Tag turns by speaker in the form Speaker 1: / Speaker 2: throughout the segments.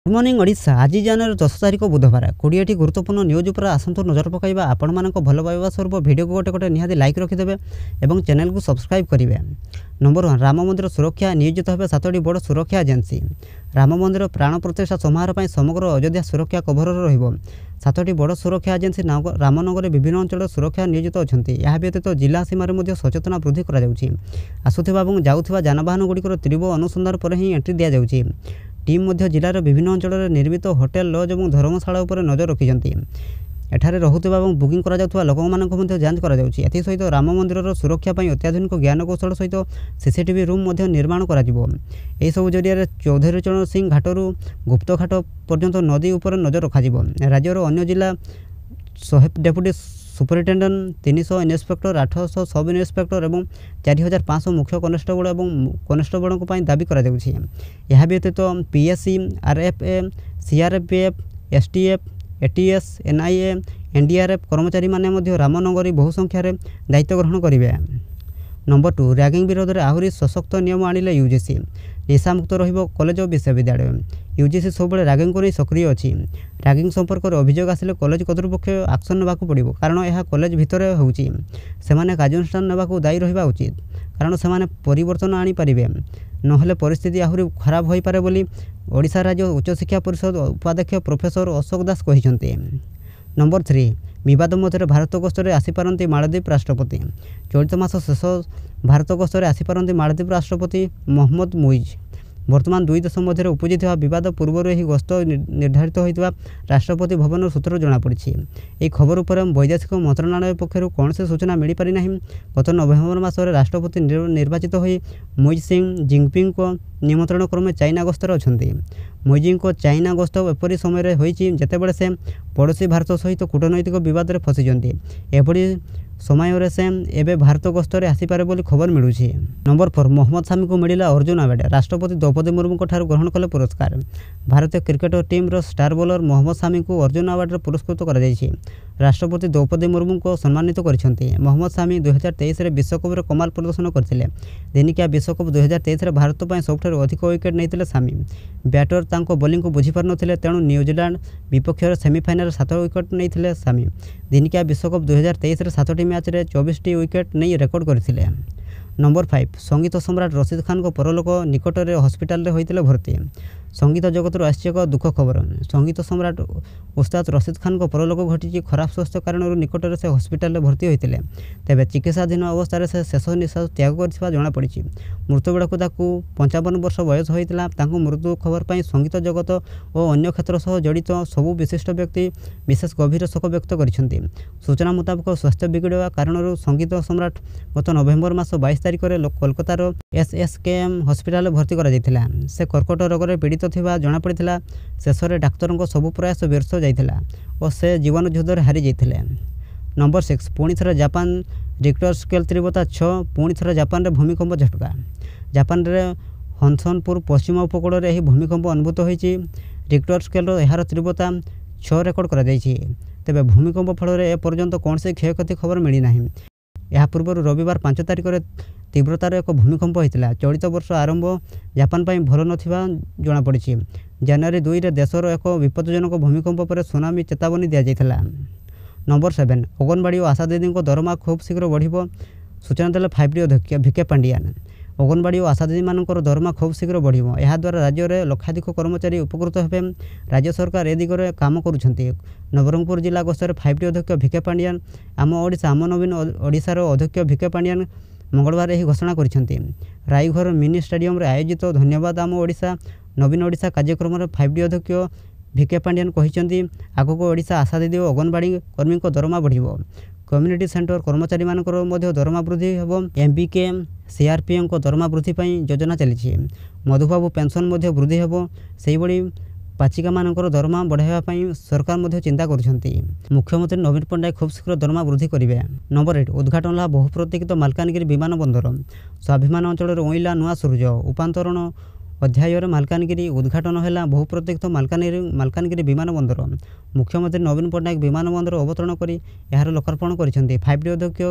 Speaker 1: Good morning Odisha. आज January 10 तारिख बुधवार 20टी गुरुत्वपूर्ण न्यूज पर आसतु नजर पकाइबा। आपण मानक भल पाइबा स्वरूप वीडियो को गोटे गोटे निहाती लाइक रखिदेवे और चैनल को सब्सक्राइब करेंगे। नंबर 1 राम मंदिर सुरक्षा नियोजित होगा 7टी बड़ सुरक्षा एजेन्सी। राम मंदिर प्राण प्रतिष्ठा समारोह पर समग्र अयोध्या सुरक्षा कभर रहिबो। 7टी बड़ सुरक्षा एजेन्सी रामनगर विभिन्न अंचल सुरक्षा नियोजित अच्छा। यह व्यतीत जिला सीमार सचेतना वृद्धि आसुवा और जाऊा जानवाहन गुड़िकर तीव्र अनुसंधान पर ही एंट्री दि जाऊँगी। टीम मध्य जिलार विभिन्न अंचल निर्मित होटेल लज और धर्मशाला उपर नजर रखिंट। एठारे रहुथिबा और बुकिंग करा जाउथबा लोकमानक मध्य जांच करा जाउछि। एथि सहित राम मंदिर सुरक्षा पर अत्याधुनिक ज्ञान कौशल सहित सीसीटीवी रूम मध्य निर्माण करा जिवो। एहि सब जरिया चौधरी चरण सिंह घाटरू गुप्त घाट पर्यंत नदी उपर नजर रखा जिवो। राज्यर अन्य जिला 100 deputy superintendent 300 inspector 800 sub inspector और 4500 मुख्य कनेस्टेबल और कनेस्टेबल दाबी करा जाउछि। यह व्यतीत PSC RFA CRPF STF ATS NIA NDRF कर्मचारी माने रामनगरी बहु संख्यार दायित्व ग्रहण करेंगे। नंबर 2 रैगिंग विरोध में आहरी सशक्त नियम आनिले यूजीसी। निशामुक्त रहिबो कॉलेज और विश्वविद्यालय। यूजीसी सब रैगिंग को नहीं सक्रिय अच्छी। रैगिंग संपर्क में अभियोग आसिले कॉलेज कर्तृपक्ष एक्शन नेबाकू पड़िबो, कारण यह कॉलेज भितर होउची। सेमाने कार्यानुष्ठान नेबाकू दायी रहिबा उचित, कारण सेमाने परिवर्तन आनी पारिबे, नहले परिस्थिति आहुरी खराब होई पारे बोली ओडिशा राज्य उच्च शिक्षा परिषद उपाध्यक्ष प्रोफेसर अशोक दास कहिसंते। नंबर 3 विवाद मध्य भारत गस्तरे आसीपारती मालदीप राष्ट्रपति। चलित मास शेष भारत गस्तरे आसीपारती मालदीप राष्ट्रपति मोहम्मद मुइज। वर्तमान दुई देश मध्य उपजी बद पूर्व यह गस्त निर्धारित होता राष्ट्रपति भवन सूत्र जमापड़ी। यह खबर पर वैदेशिक मंत्रणालय पक्षर कौन से सूचना मिल पारि ना। गत नवेम्बर मासरे राष्ट्रपति निर्वाचित हो मुइज सिंह जिनपिंग को निमंत्रण क्रमे चाइना गस्तर अच्छा। मुइजिंग को चाइना गस्त एपरी समय होते से पड़ोशी भारत सहित कूटनैतिक बद में फसीचंती। एपरी समय से एवं भारत गस्तरे आसीपारे बोली खबर मिलूँ। नंबर 4 मोहम्मद शामी को मिला अर्जुन अवार्ड। राष्ट्रपति द्रौपदी मुर्मू ग्रहण कले पुरस्कार। भारतीय cricket team star bowler Mohammed Shami को अर्जुन अवार्ड पुरस्कृत कर राष्ट्रपति द्रौपदी मुर्मू को सम्मानित कर। मोहम्मद शामी 2023 विश्वकप कमाल प्रदर्शन करते। दिनिकिया विश्वकप 2023 भारत पर सबुठ अधिक विकेट नहीं शामी। बैटर तांको बोलिंग को बुझीपार नथिले, तेणु न्यूजीलैंड विपक्ष सेमिफाइनाल 7 विकेट नहीं शामी। दिनिकिया विश्वकप 2023 7टी मैच रे 24टी विकेट नहीं रेकर्ड करथिले। नंबर 5 संगीत सम्राट रशीद खान को परलोक निकट में हस्पिटाल होते भर्ती। संगीत जगत आसी एक दुख खबर। संगीत सम्राट उस्ताद रशीद खान को परलोक घटी खराब स्वास्थ्य कारण निकट में से हस्पिटाल भर्ती होते। तेज चिकित्साधीन अवस्था से शेष निश्वास त्याग कर जमापड़ी। मृत्यु बेड़क 55 वर्ष बयस होता। मृत्यु खबर पर संगीत जगत और अन्य क्षेत्र सह जड़ित सबू विशिष्ट व्यक्ति विशेष गभीर शोक व्यक्त कर। सूचना मुताबक स्वास्थ्य बिगड़ा कारण संगीत सम्राट गत नवेम्बर मास 22 तारिख में कोलकातार एसएसकेएम हस्पिटाल भर्ती करा। से कर्कट रोग में पीड़ित थिबा जमापड़ी। शेष में डाक्तर सबू प्रयास व्यर्थ जाइथिला और से जीवन युद्ध हारी जाइथिले। नंबर 6 पुणी थर जापान रिक्टर स्केल तीव्रता 6। पुणी थर जापान में भूमिकंप झटका। जापान में हनसनपुर पश्चिम उपकूल में यह भूमिकंप अनुभूत होती। रिक्टर स्केल यार तीव्रता 6 रेकर्ड कर। तेज भूमिकंप फल एपर्यंत कौन से क्षयक्षति खबर मिलना। यह पूर्व रविवार 5 तारिख में तीव्रतार एक भूमिकंप होता। चलित वर्ष आरंभ जापान पर भल नथिबा जमापड़ी। जनवरी 2 रे देशर एक विपदजनक भूमिकंप पर सुनामी चेतावनी दि जाइथिला। नंबर 7 अंगनवाड़ी और आशा दीदी दरमा खूब शीघ्र बढ़िबो। सूचना देले 5डी अध्यक्ष भिके पांडियान। अंगनवाड़ी और आशा दीदी मानकर दरमा खूब शीघ्र बढ़िबो। यह द्वारा राज्य में लक्षाधिक कर्मचारी उपकृत हेबे। राज्य सरकार ए दिगरे काम करुछंती। नवरंगपुर जिला गस्तर 5डी अध्यक्ष भिके पांडियान आम ओडिशा आम नवीन ओडिशार अध्यक्ष भिके पांडियान मंगलवार यह घोषणा करिसेंती। रायघर मिनी स्टेडियम रे आयोजित धन्यवाद आम ओडिशा नवीन ओडिशा कार्यक्रम में 5डी अध्यक्ष भिके पांडियान कहिसेंती आगको ओडिशा आशा दीदी और अंगनवाड़ी कर्मी को दरमा बढ़िबो। कम्युनिटी सेंटर कर्मचारी मानकर मध्य दरमा वृद्धि हेबो। एमबीके सीआरपीएम को दरमा वृद्धि पई योजना चली। मधुबाबू पेंशन मध्य वृद्धि हेबो। सेही बड़ी पाचिका मानकर दरमा बढ़ाइबा पई सरकार मध्य चिंता करुछंती। मुख्यमंत्री नवीन पट्टनायक खूब शीघ्र दरमा वृद्धि करिवे। नंबर 8 उद्घाटन ला बहु प्रतीक्षित मालकानगिरी विमान बंदर। स्वाभिमान अंचल ओइला नुआ सूरज उपांतरण ଅଧ୍ୟାୟରେ ମାଲକାନଗିରି ଉଦ୍ଘାଟନ ହେଲା ବହୁପ୍ରତୀକ୍ଷିତ ମାଲକାନଗିରି ବିମାନ ବନ୍ଦର। ମୁଖ୍ୟମନ୍ତ୍ରୀ ନବୀନ ପଟ୍ଟନାୟକ ବିମାନ ବନ୍ଦର ଅବତରଣ କରି ଏହାର ଲୋକାର୍ପଣ କରିଛନ୍ତି। 5T ଅଧ୍ୟକ୍ଷ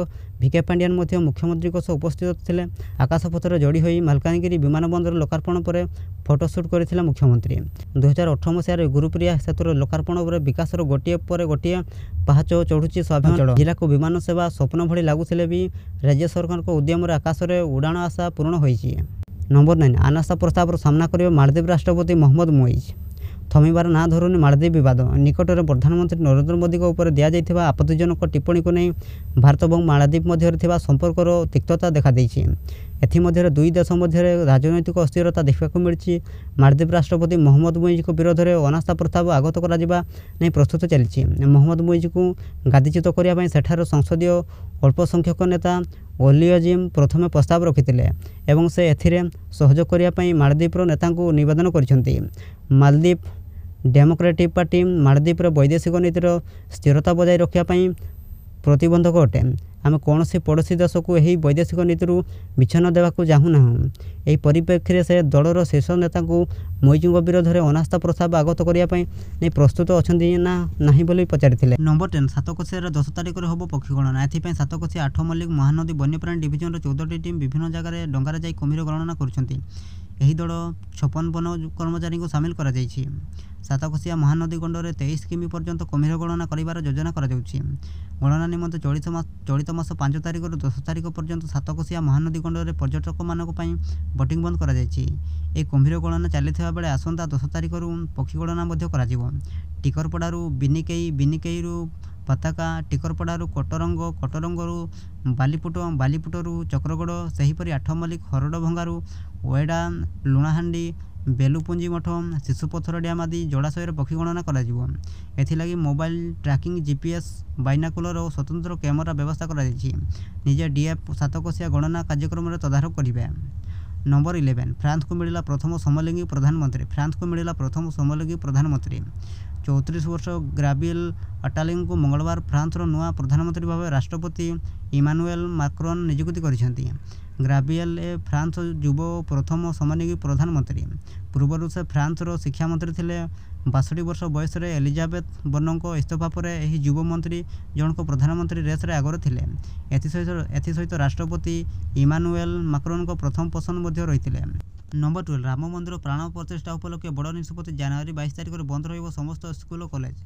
Speaker 1: ଭିକେ ପାଣ୍ଡିଆନ୍ ମଧ୍ୟ ମୁଖ୍ୟମନ୍ତ୍ରୀଙ୍କ ସହ ଉପସ୍ଥିତ ଥିଲେ। ଆକାଶପଥରେ ଯୋଡ଼ି ହୋଇ ମାଲକାନଗିରି ବିମାନ ବନ୍ଦର ଲୋକାର୍ପଣ ପରେ ଫଟୋସୁଟ୍ କରିଥିଲେ ମୁଖ୍ୟମନ୍ତ୍ରୀ। 2018 ମସିହାରେ ଗୁରୁପ୍ରିୟା ସେତୁର ଲୋକାର୍ପଣ ପରେ ବିକାଶର ଗୋଟିଏ ପରେ ଗୋଟିଏ ପାହାଚ ଚଢ଼ୁଛି ସ୍ୱାଭିମାଞ୍ଚଳ। ଜିଲ୍ଲାକୁ ବିମାନ ସେବା ସ୍ୱପ୍ନ ଭଳି ଲାଗୁଥିଲେ ବି ରାଜ୍ୟ ସରକାରଙ୍କ ଉଦ୍ୟମରେ ଆକାଶରେ ଉଡ଼ାଣ ଆଶା ପୂରଣ ହୋଇଛି। ନମ୍ବର 9 ଅନାସ୍ଥା ପ୍ରସ୍ତାବର ସାମ୍ନା କରିବେ ମାଳଦ୍ୱୀପ ରାଷ୍ଟ୍ରପତି ମହମ୍ମଦ ମୁଇଜ୍। ଥମିବାର ନାଁ ଧରୁନି ମାଳଦ୍ୱୀପ ବିବାଦ। ନିକଟରେ ପ୍ରଧାନମନ୍ତ୍ରୀ ନରେନ୍ଦ୍ର ମୋଦିଙ୍କ ଉପରେ ଦିଆଯାଇଥିବା ଆପତ୍ତିଜନକ ଟିପ୍ପଣୀକୁ ନେଇ ଭାରତ ଏବଂ ମାଳଦ୍ୱୀପ ମଧ୍ୟରେ ଥିବା ସମ୍ପର୍କର ତିକ୍ତତା ଦେଖାଦେଇଛି। ଏଥିମଧ୍ୟରେ ଦୁଇ ଦେଶ ମଧ୍ୟରେ ରାଜନୈତିକ ଅସ୍ଥିରତା ଦେଖିବାକୁ ମିଳିଛି। ମାଳଦ୍ୱୀପ ରାଷ୍ଟ୍ରପତି ମହମ୍ମଦ ମୁଇଜ୍ଙ୍କ ବିରୋଧରେ ଅନାସ୍ଥା ପ୍ରସ୍ତାବ ଆଗତ କରାଯିବା ନେଇ ପ୍ରସ୍ତୁତି ଚାଲିଛି। ମହମ୍ମଦ ମୁଇଜ୍ଙ୍କୁ ଗାଦିଚ୍ୟୁତ କରିବା ପାଇଁ ସେଠାର ସଂସଦୀୟ ଅଳ୍ପ ସଂଖ୍ୟକ ନେତା ଓଲିୟଜିମ୍ ପ୍ରଥମେ ପ୍ରସ୍ତାବ ରଖିଥିଲେ ଏବଂ ସେ ଏଥିରେ ସହଯୋଗ କରିବା ପାଇଁ ମାଳଦ୍ୱୀପର ନେତାଙ୍କୁ ନିବେଦନ କରିଛନ୍ତି। ମାଳଦ୍ୱୀପ ଡେମୋକ୍ରାଟିକ୍ ପାର୍ଟି ମାଳଦ୍ୱୀପରେ ବୈଦେଶିକ ନୀତିର ସ୍ଥିରତା ବଜାୟ ରଖିବା ପାଇଁ ପ୍ରତିବନ୍ଧକ ଅଟେ। ଆମେ କୌଣସି ପଡ଼ୋଶୀ ଦେଶକୁ ଏହି ବୈଦେଶିକ ନୀତିରୁ ବିଚ୍ଛିନ୍ନ ଦେବାକୁ ଚାହୁଁନାହୁଁ। ଏହି ପରିପ୍ରେକ୍ଷୀରେ ସେ ଦଳର ଶୀର୍ଷ ନେତାଙ୍କୁ ମୁଇଜ୍ଙ୍କ ବିରୋଧରେ ଅନାସ୍ଥା ପ୍ରସ୍ତାବ ଆଗତ କରିବା ପାଇଁ ନେଇ ପ୍ରସ୍ତୁତ ଅଛନ୍ତି ନା ନାହିଁ ବୋଲି ପଚାରିଥିଲେ। ନମ୍ବର 10 ସାତକୋଶିଆରେ 10 ତାରିଖରେ ହେବ ପକ୍ଷୀ ଗଣନା। ଏଥିପାଇଁ ସାତକୋଶିଆ 8 ମଲ୍ଲିକ ମହାନଦୀ ବନ୍ୟପ୍ରାଣୀ ଡିଭିଜନର 14ଟି ଟିମ୍ ବିଭିନ୍ନ ଜାଗାରେ ଡଙ୍ଗାରେ ଯାଇ କୁମ୍ଭୀର ଗଣନା କରୁଛନ୍ତି। ଏହି ଦଳ 56 ବନ କର୍ମଚାରୀଙ୍କୁ ସାମିଲ କରାଯାଇଛି। ସାତକୋଶିଆ ମହାନଦୀ ଗଣ୍ଡରେ 23 କିମି ପର୍ଯ୍ୟନ୍ତ କୁମ୍ଭୀର ଗଣନା କରିବାର ଯୋଜନା କରାଯାଉଛି। ଗଣନା ନିମନ୍ତେ ଚଳିତ ମାସ 5 ତାରିଖରୁ 10 ତାରିଖ ପର୍ଯ୍ୟନ୍ତ ସାତକୋଶିଆ ମହାନଦୀ ଗଣ୍ଡରେ ପର୍ଯ୍ୟଟକମାନଙ୍କ ପାଇଁ ବୋଟିଂ ବନ୍ଦ କରାଯାଇଛି। ଏହି କୁମ୍ଭୀର ଗଣନା ଚାଲିଥିବା ବେଳେ ଆସନ୍ତା 10 ତାରିଖରୁ ପକ୍ଷୀ ଗଣନା ମଧ୍ୟ କରାଯିବ। ଟିକରପଡ଼ାରୁ ବିନିକେଇରୁ ପତାକା, ଟିକରପଡ଼ାରୁ କଟରଙ୍ଗରୁ ବାଲିପୁଟରୁ ଚକ୍ରଗଡ଼, ସେହିପରି 8 ମଲ୍ଲିକ ହରଡ଼ଭଙ୍ଗାରୁ ଓଏଡ଼ା, ଲୁଣାହାଣ୍ଡି, ବେଲୁପୁଞ୍ଜି ମଠ, ଶିଶୁପଥର ଡ୍ୟାମ୍ ଆଦି ଜଳାଶୟରେ ପକ୍ଷୀ ଗଣନା କରାଯିବ। ଏଥିଲାଗି ମୋବାଇଲ ଟ୍ରାକିଂ, GPS, ବାଇନାକୁଲର ଓ ସ୍ୱତନ୍ତ୍ର କ୍ୟାମେରା ବ୍ୟବସ୍ଥା କରାଯାଇଛି। ନିଜେ DF ସାତକୋଶିଆ ଗଣନା କାର୍ଯ୍ୟକ୍ରମରେ ତଦାରଖ କରିବେ। ନମ୍ବର 11 ଫ୍ରାନ୍ସକୁ ମିଳିଲା ପ୍ରଥମ ସମଲିଙ୍ଗୀ ପ୍ରଧାନମନ୍ତ୍ରୀ। 34 ବର୍ଷ ଗ୍ରାବିଏଲ୍ ଆଟାଲିଙ୍କୁ ମଙ୍ଗଳବାର ଫ୍ରାନ୍ସର ନୂଆ ପ୍ରଧାନମନ୍ତ୍ରୀ ଭାବେ ରାଷ୍ଟ୍ରପତି ଇମାନୁଏଲ୍ ମାକ୍ରନ୍ ନିଯୁକ୍ତି କରିଛନ୍ତି। ଗ୍ରାବିଏଲ୍ ଫ୍ରାନ୍ସ ଯୁବ ପ୍ରଥମ ସମଲିଙ୍ଗୀ ପ୍ରଧାନମନ୍ତ୍ରୀ। ପୂର୍ବରୁ ସେ ଫ୍ରାନ୍ସର ଶିକ୍ଷାମନ୍ତ୍ରୀ ଥିଲେ। 62 ବର୍ଷ ବୟସରେ ଏଲିଜାବେଥ ବର୍ଣ୍ଣଙ୍କ ଇସ୍ତଫା ପରେ ଏହି ଯୁବମନ୍ତ୍ରୀ ଜଣକ ପ୍ରଧାନମନ୍ତ୍ରୀ ରେସ୍ରେ ଆଗରେ ଥିଲେ। ଏଥିସହିତ ରାଷ୍ଟ୍ରପତି ଇମାନୁଏଲ୍ ମାକ୍ରନ୍ଙ୍କ ପ୍ରଥମ ପସନ୍ଦ ମଧ୍ୟ ରହିଥିଲେ। ନମ୍ବର 12 ରାମ ମନ୍ଦିର ପ୍ରାଣ ପ୍ରତିଷ୍ଠା ଉପଲକ୍ଷେ ବଡ଼ ନିଷ୍ପତ୍ତି। ଜାନୁଆରୀ 22 ତାରିଖରେ ବନ୍ଦ ରହିବ ସମସ୍ତ ସ୍କୁଲ ଓ କଲେଜ।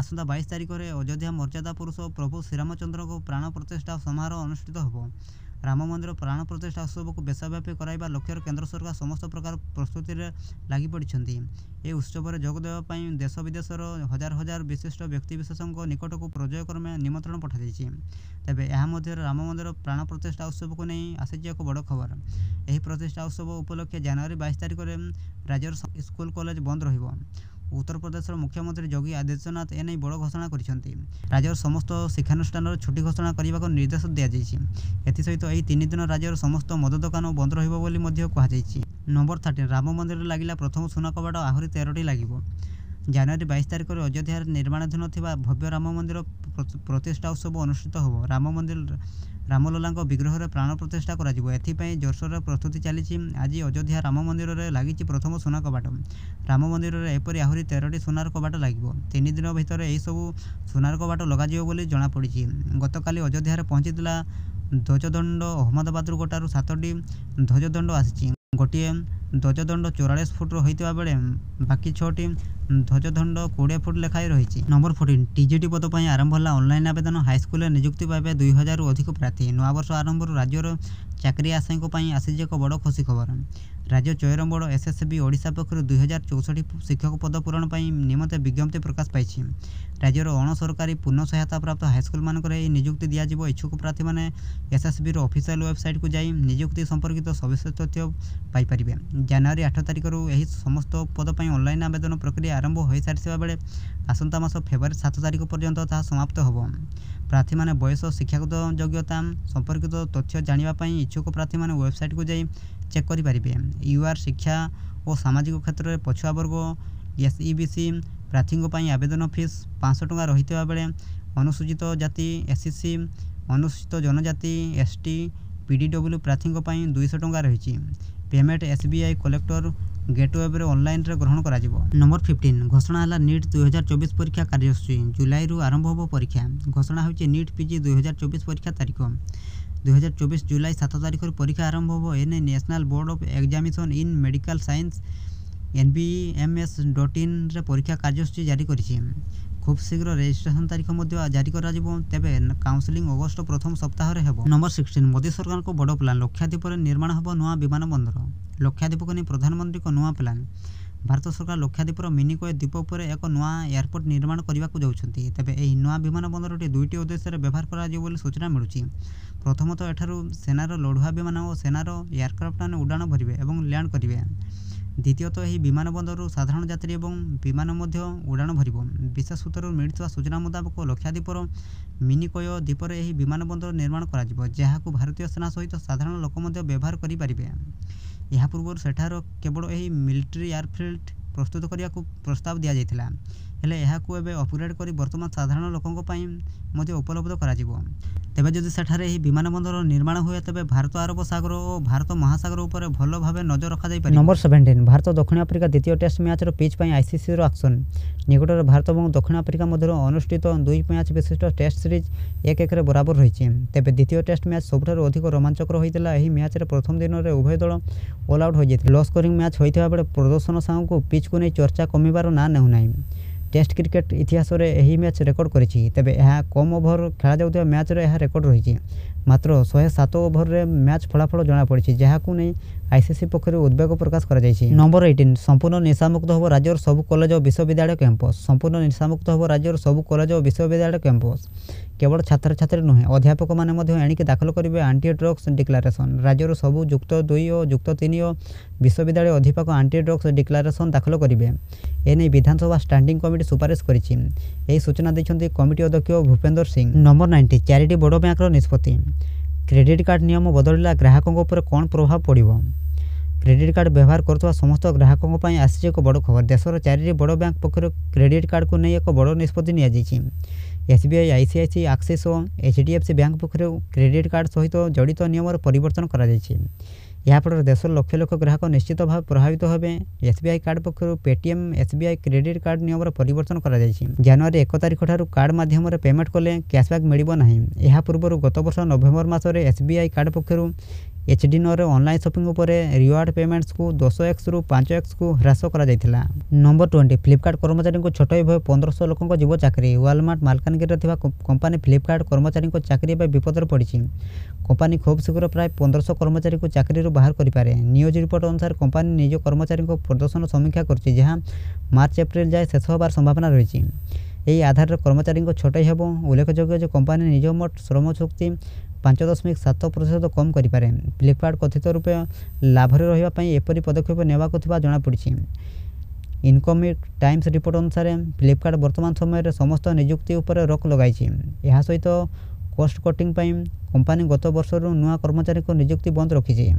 Speaker 1: ଆସନ୍ତା 22 ତାରିଖରେ ଅଯୋଧ୍ୟା ମର୍ଯ୍ୟାଦା ପୁରୁଷ ପ୍ରଭୁ ଶ୍ରୀରାମଚନ୍ଦ୍ରଙ୍କ ପ୍ରାଣ ପ୍ରତିଷ୍ଠା ସମାରୋହ ଅନୁଷ୍ଠିତ ହେବ। ରାମ ମନ୍ଦିର ପ୍ରାଣ ପ୍ରତିଷ୍ଠା ଉତ୍ସବକୁ ଦେଶବ୍ୟାପୀ କରାଇବା ଲକ୍ଷ୍ୟରେ କେନ୍ଦ୍ର ସରକାର ସମସ୍ତ ପ୍ରକାର ପ୍ରସ୍ତୁତିରେ ଲାଗିପଡ଼ିଛନ୍ତି। ଏହି ଉତ୍ସବରେ ଯୋଗ ଦେବା ପାଇଁ ଦେଶ ବିଦେଶର ହଜାର ବିଶିଷ୍ଟ ବ୍ୟକ୍ତିବିଶେଷଙ୍କ ନିକଟକୁ ପର୍ଯ୍ୟାୟକ୍ରମେ ନିମନ୍ତ୍ରଣ ପଠାଯାଇଛି। ତେବେ ଏହା ମଧ୍ୟରେ ରାମ ମନ୍ଦିର ପ୍ରାଣ ପ୍ରତିଷ୍ଠା ଉତ୍ସବକୁ ନେଇ ଆସିଛି ଏକ ବଡ଼ ଖବର। ଏହି ପ୍ରତିଷ୍ଠା ଉତ୍ସବ ଉପଲକ୍ଷେ ଜାନୁଆରୀ 22 ତାରିଖରେ ରାଜ୍ୟର ସ୍କୁଲ କଲେଜ ବନ୍ଦ ରହିବ। ଉତ୍ତରପ୍ରଦେଶର ମୁଖ୍ୟମନ୍ତ୍ରୀ ଯୋଗୀ ଆଦିତ୍ୟନାଥ ଏନେଇ ବଡ଼ ଘୋଷଣା କରିଛନ୍ତି। ରାଜ୍ୟର ସମସ୍ତ ଶିକ୍ଷାନୁଷ୍ଠାନରେ ଛୁଟି ଘୋଷଣା କରିବାକୁ ନିର୍ଦ୍ଦେଶ ଦିଆଯାଇଛି। ଏଥିସହିତ ଏହି 3 ଦିନ ରାଜ୍ୟର ସମସ୍ତ ମଦ ଦୋକାନ ବନ୍ଦ ରହିବ ବୋଲି ମଧ୍ୟ କୁହାଯାଇଛି। ନମ୍ବର 13 ରାମ ମନ୍ଦିରରେ ଲାଗିଲା ପ୍ରଥମ ସୁନା କବାଟ, ଆହୁରି 13ଟି ଲାଗିବ। ଜାନୁଆରୀ 22 ତାରିଖରେ ଅଯୋଧ୍ୟାରେ ନିର୍ମାଣାଧୀନ ଥିବା ଭବ୍ୟ ରାମ ମନ୍ଦିର ପ୍ରତିଷ୍ଠା ଉତ୍ସବ ଅନୁଷ୍ଠିତ ହେବ। ରାମଲଲାଙ୍କ ବିଗ୍ରହରେ ପ୍ରାଣ ପ୍ରତିଷ୍ଠା କରାଯିବ। ଏଥିପାଇଁ ଜୋରସୋରରେ ପ୍ରସ୍ତୁତି ଚାଲିଛି। ଆଜି ଅଯୋଧ୍ୟା ରାମ ମନ୍ଦିରରେ ଲାଗିଛି ପ୍ରଥମ ସୁନା କବାଟ। ରାମ ମନ୍ଦିରରେ ଏପରି ଆହୁରି 13ଟି ସୁନାର କବାଟ ଲାଗିବ। 3 ଦିନ ଭିତରେ ଏହିସବୁ ସୁନାର କବାଟ ଲଗାଯିବ ବୋଲି ଜଣାପଡ଼ିଛି। ଗତକାଲି ଅଯୋଧ୍ୟାରେ ପହଞ୍ଚିଥିଲା ଧ୍ୱଜଦଣ୍ଡ। ଅହମ୍ମଦାବାଦରୁ ଗୋଟାରୁ 7ଟି ଧ୍ୱଜଦଣ୍ଡ ଆସିଛି। ଗୋଟିଏ ଧ୍ୱଜଦଣ୍ଡ 44 ଫୁଟର ହୋଇଥିବା ବେଳେ ବାକି 6ଟି ଧ୍ୱଜଦଣ୍ଡ 20 ଫୁଟ ଲେଖାଏଁ ରହିଛି। ନମ୍ବର 14 TGT ପଦ ପାଇଁ ଆରମ୍ଭ ହେଲା ଅନଲାଇନ୍ ଆବେଦନ। ହାଇସ୍କୁଲରେ ନିଯୁକ୍ତି ପାଇବେ 2000ରୁ ଅଧିକ ପ୍ରାର୍ଥୀ। ନୂଆବର୍ଷ ଆରମ୍ଭରୁ ରାଜ୍ୟର ଚାକିରି ଆଶାୟୀଙ୍କ ପାଇଁ ଆସିଛି ଏକ ବଡ଼ ଖୁସି ଖବର। ରାଜ୍ୟ ଚୟନ ବୋର୍ଡ SSB ଓଡ଼ିଶା ପକ୍ଷରୁ 2064 ଶିକ୍ଷକ ପଦ ପୂରଣ ପାଇଁ ନିମନ୍ତେ ବିଜ୍ଞପ୍ତି ପ୍ରକାଶ ପାଇଛି। ରାଜ୍ୟର ଅଣସରକାରୀ ପୂର୍ଣ୍ଣ ସହାୟତା ପ୍ରାପ୍ତ ହାଇସ୍କୁଲମାନଙ୍କରେ ଏହି ନିଯୁକ୍ତି ଦିଆଯିବ। ଇଚ୍ଛୁକ ପ୍ରାର୍ଥୀମାନେ SSBର ଅଫିସିଆଲ ୱେବସାଇଟକୁ ଯାଇ ନିଯୁକ୍ତି ସମ୍ପର୍କିତ ସବିଶେଷ ତଥ୍ୟ ପାଇପାରିବେ। ଜାନୁଆରୀ 8 ତାରିଖରୁ ଏହି ସମସ୍ତ ପଦ ପାଇଁ ଅନଲାଇନ୍ ଆବେଦନ ପ୍ରକ୍ରିୟା ଆରମ୍ଭ ହୋଇସାରିଥିବା ବେଳେ ଆସନ୍ତା ମାସ ଫେବୃଆରୀ 7 ତାରିଖ ପର୍ଯ୍ୟନ୍ତ ତାହା ସମାପ୍ତ ହେବ। ପ୍ରାର୍ଥୀମାନେ ବୟସ, ଶିକ୍ଷାଗତ ଯୋଗ୍ୟତା ସମ୍ପର୍କିତ ତଥ୍ୟ ଜାଣିବା ପାଇଁ ଇଚ୍ଛୁକ ପ୍ରାର୍ଥୀମାନେ ୱେବସାଇଟକୁ ଯାଇ ଚେକ୍ କରିପାରିବେ। UR ଶିକ୍ଷା ଓ ସାମାଜିକ କ୍ଷେତ୍ରରେ ପଛୁଆ ବର୍ଗ SEBC ପ୍ରାର୍ଥୀଙ୍କ ପାଇଁ ଆବେଦନ ଫିସ୍ 500 ଟଙ୍କା ରହିଥିବା ବେଳେ ଅନୁସୂଚିତ ଜାତି SCC, ଅନୁସୂଚିତ ଜନଜାତି ST, PDW ପ୍ରାର୍ଥୀଙ୍କ ପାଇଁ 200 ଟଙ୍କା ରହିଛି। Payment SBI collector gateway online रे ग्रहण करा जिवो। नंबर 15 घोषणा है नीट 2024 परीक्षा कार्यसूची जुलाई रु आरंभ हो परीक्षा। घोषणा होची नीट पीजी 2024 परीक्षा तारीख 2024 जुलाई 7 तारीख परीक्षा आरंभ हो। एने national board of examination in medical science nbms.in रे परीक्षा कार्यसूची जारी करिछि। खूब शीघ्र रेजिस्ट्रेशन तारीख जारी करा जिवो। तेबे काउंसलिंग अगस्त प्रथम सप्ताह रे हेबो। नंबर 16 मोदी सरकार को बड़ प्लान लक्षाद्वीप निर्माण हेबो नुआ विमान बंदर। लक्षाद्वीप को नहीं प्रधानमंत्री को नुआ प्लान। भारत सरकार लक्षाद्वीपर मिनिकय द्वीप पर एक नुआ एयरपोर्ट निर्माण करने को जाउछंती। तेबे एही नुआ विमान बंदरटी दुईटी उद्देश्य व्यवहार करा जिवो बोली सूचना मिलुछि। प्रथमतः एठारु सेनार लढुआ विमान और सेनार एयरक्राफ्ट माने उड़ान भरिबे एवं लैंड करिवे। द्वितीयतः यह विमान बंदर साधारण यात्री और विमान उड़ान भर। विशेष सूत्रु मिलता सूचना मुताबक लक्षाद्वीपर मिनिकय द्वीपर यह विमान बंदर निर्माण कर भारतीय सेना सहित साधारण लोक व्यवहार करें। यह पूर्व सेठार केवल यही मिलिट्री एयरफील्ड प्रस्तुत करने को प्रस्ताव दि जाता हेले यहाकू एबे अपग्रेड करी वर्तमान साधारण लोकंक पई मध्ये उपलब्ध करा जिवो। तेबे जदि सेठारे एही विमान बंदर निर्माण हुए तेबे भारत अरब सागर और भारत महासागर उपर भल भाव नजर रखा जाय पारे। नंबर 17 भारत दक्षिण आफ्रिका द्वितीय टेस्ट मैच पिच पई आईसीसी रो एक्शन। निकटर भारत और दक्षिण आफ्रिका मध्य अनुष्ठित 2 मैच विशिष्ट टेस्ट सीरीज 1-1 रे बराबर रही। तेबे द्वितीय टेस्ट मैच सबुठारु अधिक रोमांचकर होइतिला। एही मैच रे प्रथम दिन रे उभय दल ऑल आउट हो जायति। लो स्कोरिंग मैच होइथिबा बेले प्रदर्शन साहू पिच को नहीं चर्चा कमिबार ना नेहु नाही। टेस्ट क्रिकेट इतिहास रे एही मैच रेकर्ड करिछि। तेबे यह कम ओभर खेला जाउथिबा मैच रे यह रेकर्ड रही। मात्र 107 ओभर रे मैच फलाफल जना पड़ी जहाकू नहीं आईसीसी पक्षर उद्वेग प्रकाश कर। नंबर 18 संपूर्ण निशामुक्त हो राज्यर सबु कॉलेज और विश्वविद्यालय कैंपस। संपूर्ण निशामुक्त हो राज्यर सबु कॉलेज और विश्वविद्यालय कैंपस। केवल छात्र छात्री नुहे अध्यापक मैंने एणिक दाखल करेंगे आंटी ड्रग्स डिक्लारेसन। राज्यर सबु युक्त 2 और युक्त 3 और विश्वविद्यालय अध्यापक आंटी ड्रग्स डिक्लारेसन दाखल करेंगे। एने विधानसभा स्टैंडिंग कमिटी सुपारिश करिछि। सूचना देछन्ती कमिटी अध्यक्ष भूपेंद्र सिंह। नंबर 90 चारिटी बड़ बैंकर निष्पत्ति। क्रेडिट कार्ड नियम बदलिला ग्राहकों उपर कौन प्रभाव पड़ो। क्रेडिट कार्ड व्यवहार करुवा समस्त ग्राहकों पर आसी एक बड़ खबर। देशर 4 बड़ बैंक पक्ष क्रेडिट कार्ड को नहीं एक बड़ निष्पत्ति नि। एसबीआई आईसीआईसी एक्सिस और एचडीएफसी बैंक पक्ष क्रेडिट कार्ड सहित जड़ित नियम परिवर्तन कर। याफल देशर लक्ष लक्ष ग्राहक निश्चित भाव प्रभावित होबे। एसबीआई कार्ड पक्षर पेटीएम एसबीआई क्रेडिट कार्ड नियम परिवर्तन कर। जनवरी 1 तारिख ठारू कार्ड माध्यम पेमेंट कले कैशबैक मिलिबो नाही। यह पूर्व गत वर्ष नवेम्बर मासरे एसबीआई कार्ड पक्षर एचडीनर ऑनलाइन शॉपिंग उपर रिवार्ड पेमेंट्स को 10x रु 5x को ह्रास करा जायतिला। नंबर 20 फ्लिपकार्ट कर्मचारी को छटई भय 1500 लोक जीव चाकरी। वालमार्ट मालकानगिरी कंपानी फ्लिपकार्ट कर्मचारी चाकरी विपद पड़ी। कंपानी खूब शीघ्र प्राय 1500 कर्मचारी को चाकरी बाहर करें। न्यूज रिपोर्ट अनुसार कंपानी निज कर्मचारी प्रदर्शन समीक्षा कर मार्च एप्रिल जाए शेष होबार संभावना रही। यही आधार कर्मचारी छटई हेब। उल्लेखযোग्य कंपानी निज मोट श्रम शक्ति 5.7% कम करें। फ्लिपकार्ट कथित रूपे लाभरे रही एपरी पदक्षेप नेबाकु जनापड़ी। इनकमिक टाइम्स रिपोर्ट अनुसार फ्लिपकार्ट वर्तमान समय समस्त नियुक्ति उपर रोक लगाई। यह सहित कॉस्ट कटिंग कंपानी गत वर्ष नुआ कर्मचारी को नियुक्ति बंद रखी।